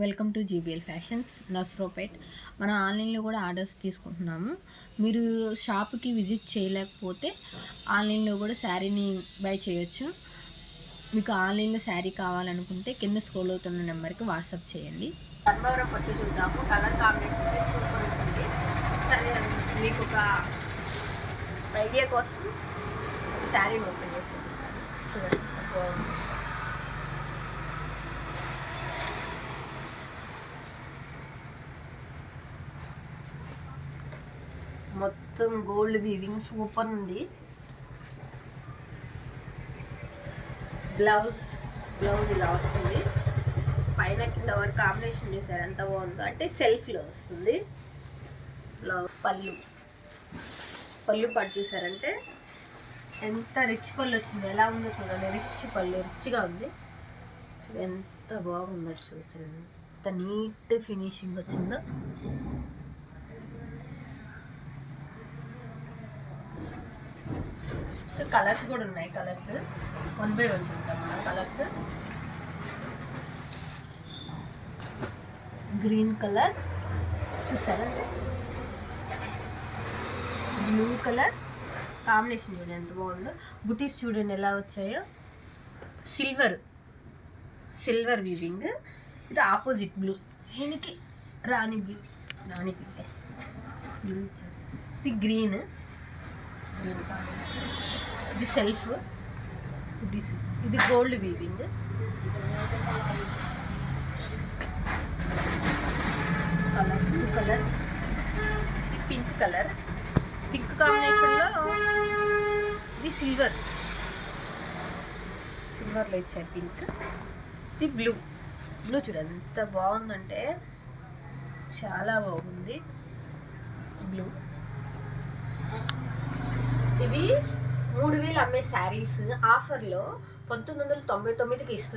Welcome to GBL fashions Narasaraopet. మనం ఆన్లైన్లో కూడా ఆర్డర్స్ తీసుకుంటున్నాము. మీరు షాప్కి విజిట్ చేయలేకపోతే ఆన్లైన్లో కూడా శారీని బై చేయొచ్చు. మీకు ఆన్లైన్లో శారీ కావాలనుకుంటే కింద స్క్రోల్ అవుతున్న నెంబర్కి వాట్సాప్ చేయండి. ధర్మవరం పట్టు చూద్దాము. కలర్ కాంబినేషన్ సూపర్ ఉంటుంది. సరే, మీకు ఒక ఐడియా కోసం శారీని ఓపెన్ చేసి చూపిస్తాను. చూడండి, మొత్తం గోల్డ్ వీవింగ్ సూపర్ ఉంది. బ్లౌజ్ ఇలా వస్తుంది. పైన కింద వరకు కాంబినేషన్ చేశారు, ఎంత బాగుందో. అంటే సెల్ఫ్లో వస్తుంది. బ్లౌజ్ పళ్ళు పట్టు చూసారంటే ఎంత రిచ్ పళ్ళు వచ్చింది. ఎలా ఉందో చూడండి. రిచ్ పళ్ళు, రిచ్గా ఉంది. ఎంత బాగుందో చూసాను. ఎంత నీట్ ఫినిషింగ్ వచ్చిందో. కలర్స్ కూడా ఉన్నాయి. కలర్స్ 1 by 1 చూద్దాం. మన కలర్స్ గ్రీన్ కలర్ చూసారా, బ్లూ కలర్ కాంబినేషన్ చూడండి ఎంత బాగుందో. బుటీస్ చూడండి ఎలా వచ్చాయో. Silver weaving. ఇది ఆపోజిట్ బ్లూ, దీనికి రాణి పిల్ల బ్లూ. ఇది గ్రీన్ కాంబినేషన్. ఇది సెల్ఫ్. ఇది గోల్డ్ వీవింగ్. బ్లూ కలర్, ఇది పింక్ కలర్. పింక్ కాంబినేషన్లో ఇది సిల్వర్లో ఇచ్చారు పింక్. ఇది బ్లూ చూడండి ఎంత బాగుందంటే చాలా బాగుంది బ్లూ. ఇవి 3000 అమ్మే శారీస్ ఆఫర్లో 1999కి ఇస్తుంది.